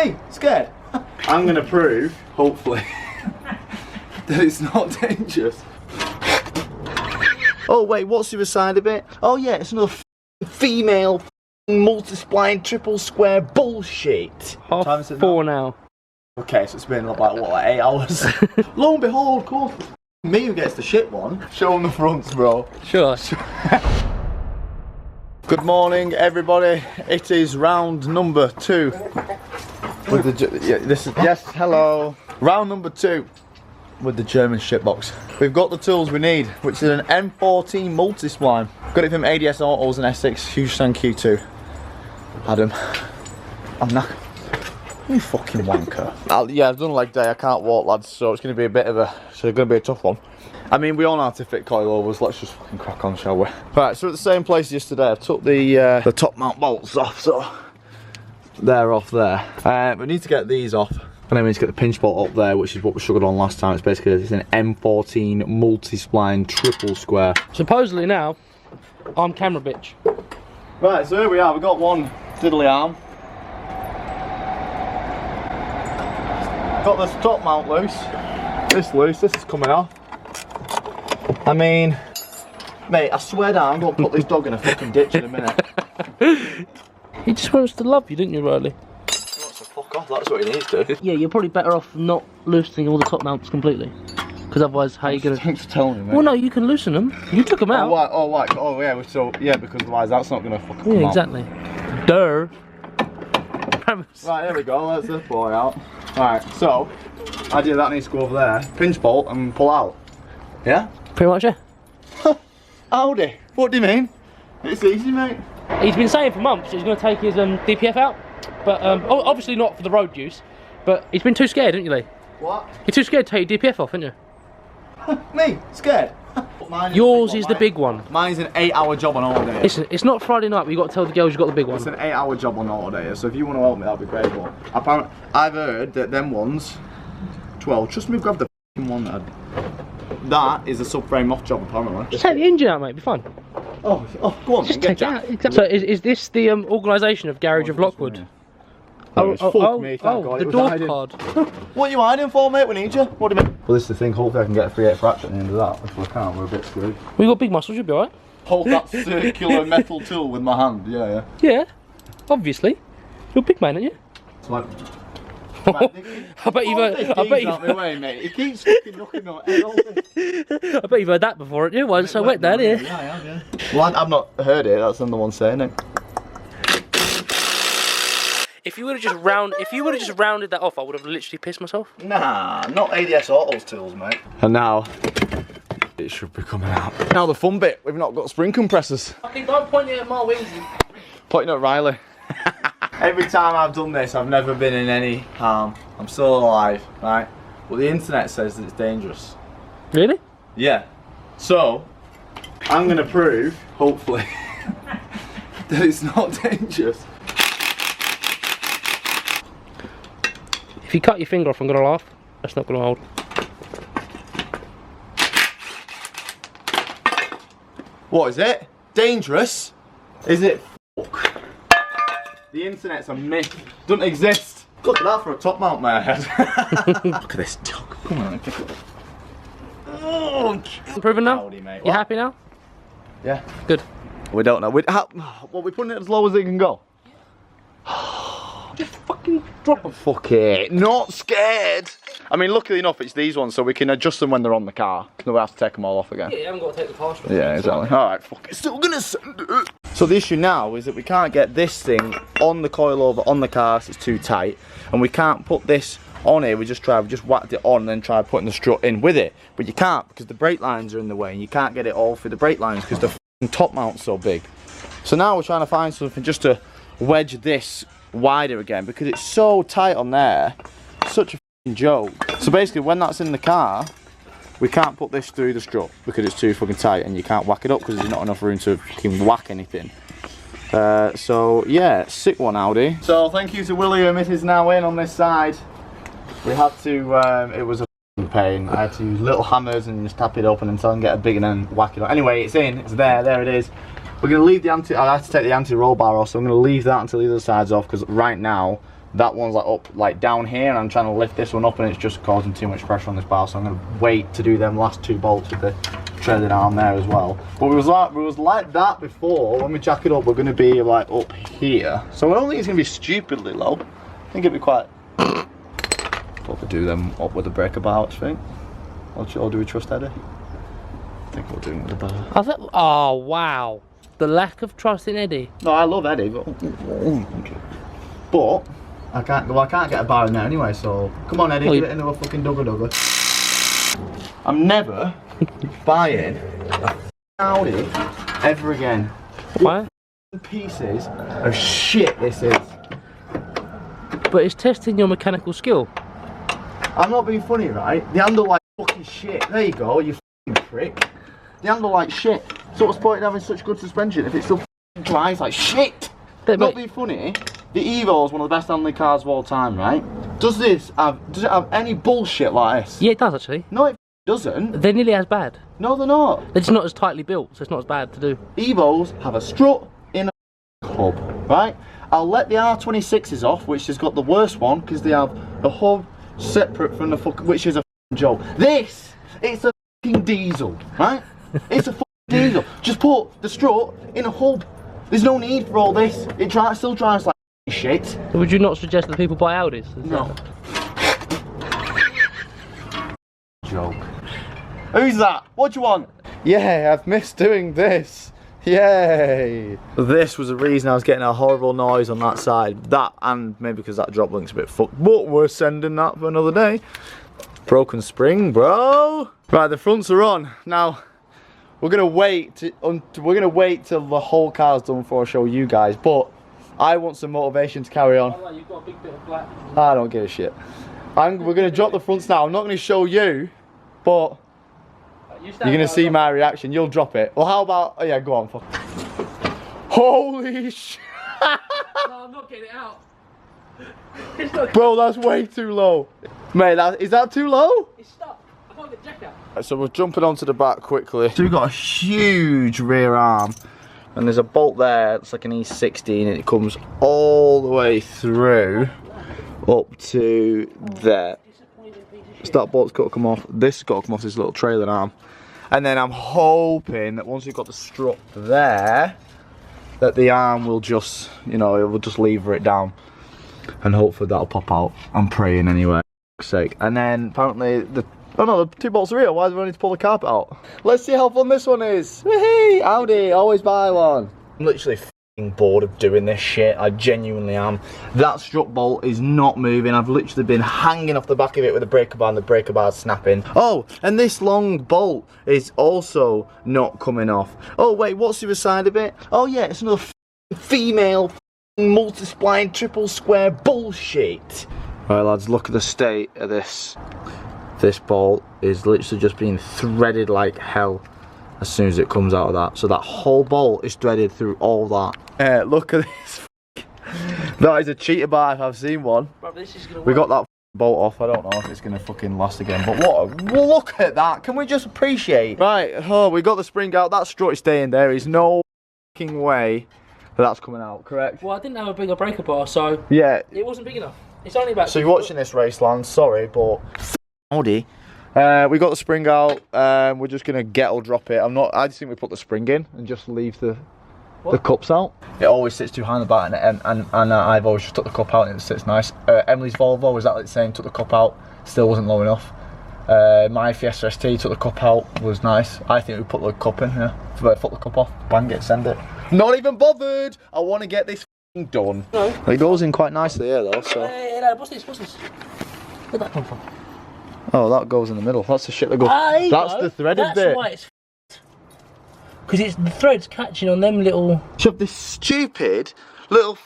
Me? Scared? I'm gonna prove, hopefully, that it's not dangerous. Oh wait, what's the other side of it? Oh yeah, it's another female multi-spline triple square bullshit. 4 now. Okay, so it's been like what, like 8 hours? Lo and behold, of course, me who gets the shit one. Show them the fronts, bro. Sure. Good morning, everybody. It is round number 2. With the yes, hello. Round number 2 with the German shitbox. We've got the tools we need, which is an M14 multi-spline. Got it from ADS Autos and S6. Huge thank you to Adam. I'm knackered. You fucking wanker. Yeah, I've done a leg day. I can't walk, lads, so it's going to be a bit of a, tough one. I mean, we all know how to fit coilovers. Let's just fucking crack on, shall we? Right, so at the same place as yesterday, I took the top mount bolts off, so they're off there. We need to get these off, and then we need to get the pinch bolt up there, which is what we struggled on last time. It's basically an M14 multi-spline triple square. Supposedly now, I'm camera bitch. Right, so here we are. We've got one diddly arm. Got this top mount loose. This loose. This is coming off. I mean, mate, I swear down, I'm going to put this dog in a fucking ditch in a minute. He just wants to love you, didn't you, Riley? He wants to fuck off, that's what he needs to. Yeah, you're probably better off not loosening all the top mounts completely. Because otherwise, how are you going to... Thanks for telling me, mate. Well, no, you can loosen them. You took them out. Oh, yeah, so, yeah, because otherwise that's not going to fucking Yeah, exactly. Duh. Right, here we go, let's this boy out. Alright, so, idea that needs to go over there, pinch bolt and pull out. Yeah? Pretty much, yeah. Audi, what do you mean? It's easy, mate. He's been saying for months he's going to take his DPF out, but obviously not for the road use, but he's been too scared, didn't you, Lee? What? You're too scared to take your DPF off, aren't you? Me? Scared? Yours is the big one. Mine's an 8-hour job on holiday. Listen, it's not Friday night, but you've got to tell the girls you've got the big one. It's an 8-hour job on holiday, so if you want to help me, that'd be great. But apparently, I've heard that them ones, 12, trust me, grab the f***ing one that is a subframe off job, apparently. Just take the engine out, mate, be fine. Oh, go on, just take it out. Exactly. So is this the organisation of Garage of Lockwood? The door card. What are you hiding for, mate? We need you. What do you mean? Well, this is the thing. Hopefully I can get a 3/8 fracture at the end of that. If we can't, we're a bit screwed. We got big muscles, you'll be alright. Hold that circular metal tool with my hand. Yeah. Yeah, obviously. You're a big man, aren't you? It's like... I bet you've heard... Way, mate. He keeps fucking knocking on head all day. I bet you've heard that before, haven't you? Why is it so wet down here? Yeah, I have, yeah. Well, I've not heard it. That's another one saying it. If you would have just rounded that off, I would have literally pissed myself. Nah, not ADS Autos tools, mate. And now it should be coming out. Now the fun bit, we've not got spring compressors. Fucking don't point it at my wings. Pointing at Riley. Every time I've done this, I've never been in any harm. I'm still alive, right? Well, the internet says that it's dangerous. Really? Yeah. So, I'm gonna prove, hopefully, that it's not dangerous. If you cut your finger off, I'm gonna laugh. That's not gonna hold. What is it? Dangerous? Is it fuck? The internet's a myth. Doesn't exist. Look at that for a top mount, my head. Look at this dog. Come on, pick it up. Oh, Improving now? Howdy, mate. You happy now? Yeah. Good. We don't know. We're putting it as low as it can go. Just fucking drop them. Fuck it. Not scared. I mean, luckily enough, it's these ones, so we can adjust them when they're on the car. No, we have to take them all off again. Yeah, you haven't got to take the car strap. Yeah, exactly. Alright, fuck it. Still gonna send it. So the issue now is that we can't get this thing on the coilover on the car, so it's too tight. And we can't put this on here. We just whacked it on and then tried putting the strut in with it. But you can't because the brake lines are in the way and you can't get it all through the brake lines because the top mount's so big. So now we're trying to find something just to wedge this wider again because it's so tight on there. It's such a f***ing joke. So basically when that's in the car, we can't put this through the strut because it's too fucking tight and you can't whack it up because there's not enough room to fucking whack anything. So yeah, sick one, Audi. So thank you to William, it is now in on this side. We had to, it was a pain. I had to use little hammers and just tap it open until I can get a big and then whack it on. Anyway, it's in, it's there it is. We're going to leave the I have to take the anti-roll bar off, so I'm going to leave that until the other side's off because right now that one's like up, like down here, and I'm trying to lift this one up, and it's just causing too much pressure on this bar. So I'm gonna wait to do them last 2 bolts with the trailing arm there as well. But we was like that before. When we jack it up, we're gonna be like up here. So I don't think it's gonna be stupidly low. I think it'd be quite. Probably do them up with the breaker bar, I think. Or do we trust Eddie? I think we'll do it with the bar. Oh wow, the lack of trust in Eddie. No, I love Eddie, but I can't. Well, I can't get a bar in there anyway. So come on, Eddie, get it into a fucking dugger. I'm never buying a Audi ever again. Why? Pieces of shit this is. But it's testing your mechanical skill. I'm not being funny, right? They handle like fucking shit. There you go, you fucking prick. They handle like shit. So what's the point in having such good suspension if it still drives like shit? Not being funny. The Evo is one of the best handling cars of all time, right? Does it have any bullshit like this? Yeah, it does actually. No, it doesn't. They're nearly as bad. No, they're not. They're just not as tightly built, so it's not as bad to do. Evos have a strut in a hub, right? I'll let the R26s off, which has got the worst one, because they have a hub separate from the which is a joke. This, it's a fucking diesel, right? It's a fucking diesel. Just put the strut in a hub. There's no need for all this. It still drives like shit. Would you not suggest that people buy Audis? No. Joke. Who's that? What do you want? Yeah, I've missed doing this. Yay! This was the reason I was getting a horrible noise on that side. That, and maybe because that drop link's a bit fucked. But we're sending that for another day. Broken spring, bro. Right, the fronts are on. Now, we're gonna wait till the whole car's done before I show you guys. But I want some motivation to carry on. Oh, you've got a big bit of black. I don't give a shit. We're gonna drop the fronts now. I'm not gonna show you, but you're gonna see my reaction. You'll drop it. Well, how about? Oh yeah, go on. Fuck. Holy shit! No, I'm not getting it out. It's not. Bro, that's way too low. Mate, is that too low? It's stuck. I can't get the jack out. Right, so we're jumping onto the back quickly. So we've got a huge rear arm, and there's a bolt there. It's like an E16, and it comes all the way through up to there. So that bolt's got to come off. This has got to come off this little trailing arm. And then I'm hoping that once we've got the strut there, that the arm will just, you know, it will just lever it down. And hopefully that'll pop out. I'm praying anyway, for sake. And then apparently the 2 bolts are here. Why do I need to pull the carpet out? Let's see how fun this one is. Whee! Audi, always buy one. I'm literally bored of doing this shit. I genuinely am. That strut bolt is not moving. I've literally been hanging off the back of it with the breaker bar, and the breaker bar's snapping. Oh, and this long bolt is also not coming off. Oh wait, what's the other side of it? Oh yeah, it's another female multiplying triple square bullshit. Right lads, look at the state of this. This bolt is literally just being threaded like hell as soon as it comes out of that. So that whole bolt is threaded through all that. Look at this. That is a cheater bar if I've seen one. Bro, this is gonna work. We got that bolt off. I don't know if it's gonna fucking last again, but look at that. Can we just appreciate? Right, oh, we got the spring out. That strut is staying there. There's no fucking way that that's coming out, correct? Well, I didn't have a bigger breaker bar, so yeah, it wasn't big enough. It's only about. So you're watching this Raceland, sorry, but Audi. We got the spring out. We're just gonna get or drop it. I just think we put the spring in and just leave the cups out. It always sits too high on the back, and I've always just took the cup out and it sits nice. Emily's Volvo was exactly the same. Took the cup out, still wasn't low enough. My Fiesta ST took the cup out, was nice. I think we put the cup in. Yeah, put the cup off, bang it, send it. Not even bothered. I want to get this done. No. It goes in quite nicely here though. So. Hey, what's this? Where'd that come from? Oh, that goes in the middle. That's the shit that goes. That's the threaded bit. That's why it's because it's the threads catching on them little. You have this stupid little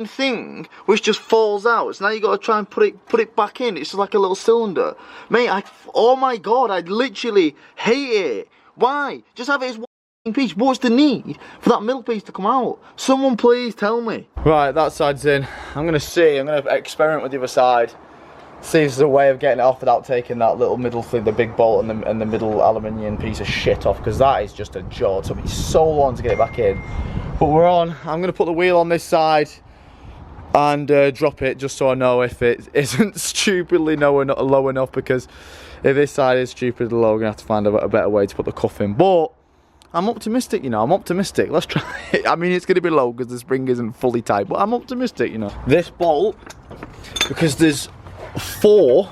thing which just falls out. So now you got to try and put it back in. It's just like a little cylinder, mate. Oh my god, I literally hate it. Why? Just have it as one piece. What's the need for that middle piece to come out? Someone please tell me. Right, that side's in. I'm gonna experiment with the other side. See if there's a way of getting it off without taking that little middle thing, the big bolt and the middle aluminium piece of shit off, because that is just a jaw. It took me so long to get it back in. But we're on. I'm going to put the wheel on this side, and drop it just so I know if it isn't stupidly low enough, because if this side is stupidly low, we're gonna have to find a better way to put the cuff in. But I'm optimistic, you know, I'm optimistic. Let's try it. I mean, it's gonna be low because the spring isn't fully tight, but I'm optimistic, you know. This bolt, because there's 4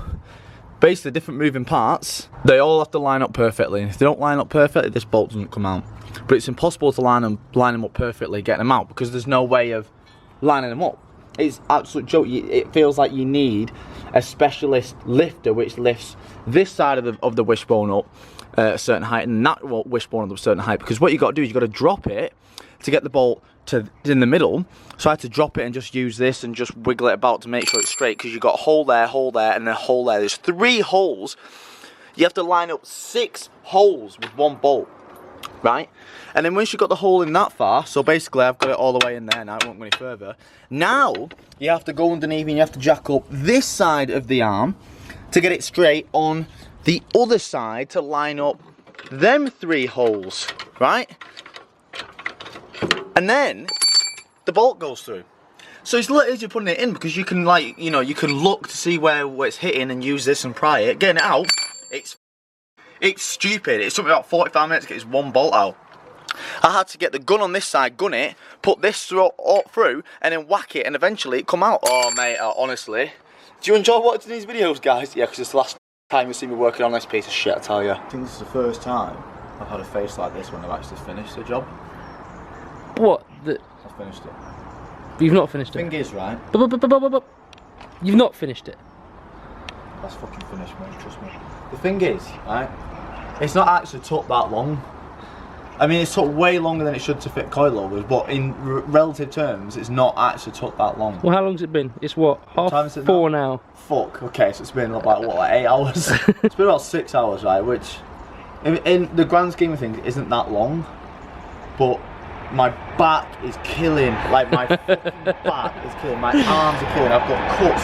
basically different moving parts, they all have to line up perfectly. And if they don't line up perfectly, this bolt doesn't come out. But it's impossible to line them up perfectly, getting them out, because there's no way of lining them up. It's absolute joke. It feels like you need a specialist lifter which lifts this side of the wishbone up a certain height, and that wishbone up a certain height, because what you got to do is you got to drop it to get the bolt in the middle. So I had to drop it and just use this and just wiggle it about to make sure it's straight, because you got a hole there, and a hole there. There's 3 holes. You have to line up 6 holes with 1 bolt, right? And then once you've got the hole in that far, so basically I've got it all the way in there now, it won't go any further. Now you have to go underneath and you have to jack up this side of the arm to get it straight on the other side to line up them 3 holes, right? And then the bolt goes through. So it's literally just putting it in, because you can, like, you know, you can look to see where it's hitting and use this and pry it. Getting it out, it's stupid. It took me about 45 minutes to get this 1 bolt out. I had to get the gun on this side, gun it, put this through, and then whack it, and eventually it come out. Oh mate, honestly. Do you enjoy watching these videos, guys? Yeah, because it's the last time you see me working on this piece of shit, I tell you. I think this is the first time I've had a face like this when I've actually finished the job. What? I've finished it. You've not finished it? Thing is, right? You've not finished it? That's fucking finished, mate, trust me. The thing is, right, it's not actually took that long. I mean, it's took way longer than it should to fit coilovers, but in relative terms, it's not actually took that long. Well, how long's it been? It's what, half4 now? Fuck, okay, so it's been like, what, like 8 hours? It's been about 6 hours, right, which, in the grand scheme of things, isn't that long, but my back is killing, like my back is killing, my arms are killing, I've got cuts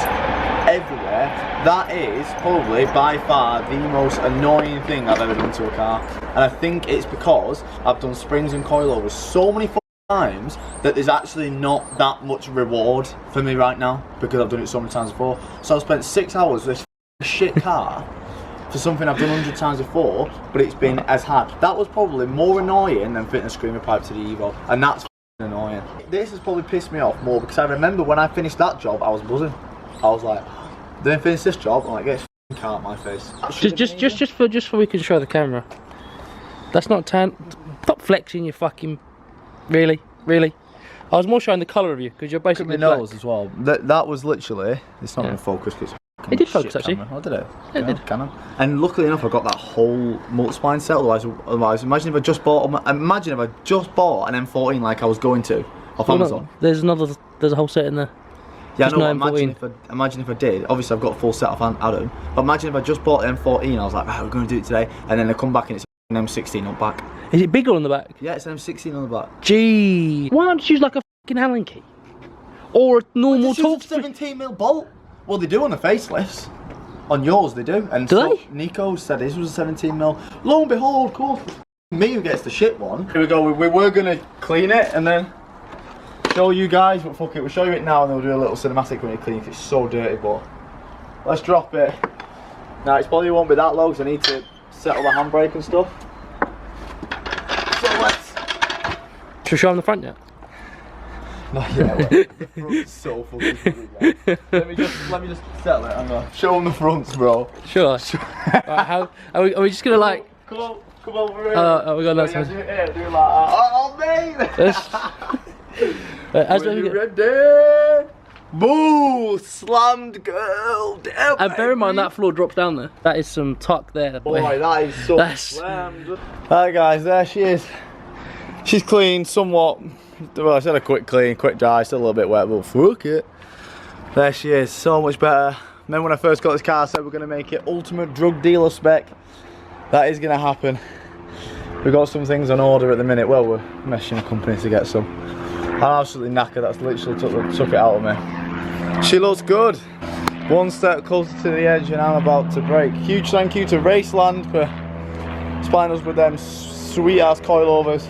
everywhere. That is probably by far the most annoying thing I've ever done to a car, and I think it's because I've done springs and coilovers so many times that there's actually not that much reward for me right now, because I've done it so many times before. So I've spent 6 hours with this shit car for something I've done 100 times before, but it's been as hard. That was probably more annoying than fitting a screamer pipe to the Evo, and that's annoying. This has probably pissed me off more, because I remember when I finished that job, I was buzzing. I was like, then finish this job, I'm like, get this car out my face. Just so we can show the camera. That's not tan. Stop flexing, you fucking. Really? I was more showing the colour of you, because you're basically black. Nose as well. That was literally. It's not going to focus. It did focus actually. Camera. Oh, did it? Yeah, it did. Canon. And luckily enough, I got that whole multi-spline set. Otherwise, imagine if I just bought an M14 like I was going to off Amazon. No, there's a whole set in there. Yeah, I know. Imagine if I did. Obviously, I've got a full set off Adam. But imagine if I just bought an M14. I was like, right, we're going to do it today, and then I come back and it's an M16 on back. Is it bigger on the back? Yeah, it's an M16 on the back. Gee, why don't you use like a fucking Allen key or a normal torque? 17mm bolt. Well, they do on the facelifts. On yours, they do. And do so they? Nico said his was a 17mm. Lo and behold, of course, me who gets the shit one. Here we go. We were gonna clean it and then show you guys, but fuck it, we'll show you it now and then we'll do a little cinematic when you clean it. It's so dirty, but let's drop it. Now, it probably won't be that low because I need to settle the handbrake and stuff. So let's. Should we show them the front yet? Not yet. The front's so fucking funny, guys. Let me just settle it and show them the fronts, bro. Sure. Right, how are we just gonna like? Come over here. Oh, we got that side. Do it like that. Oh, mate. Are you ready? Boo! Slammed girl down. And bear in mind that floor drops down there. That is some tuck there. Boy, that is so slammed. Alright guys, there she is. She's clean somewhat. Well, I said a quick clean, quick dry, still a little bit wet, but fuck it. There she is, so much better. Then when I first got this car, I said we're going to make it ultimate drug dealer spec. That is going to happen. We've got some things on order at the minute. Well, we're meshing a company to get some. I'm absolutely knackered, that's literally took it out of me. She looks good. One step closer to the edge and I'm about to break. Huge thank you to Raceland for supplying us with them sweet ass coilovers.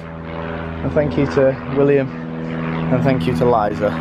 And thank you to William, and thank you to Liza.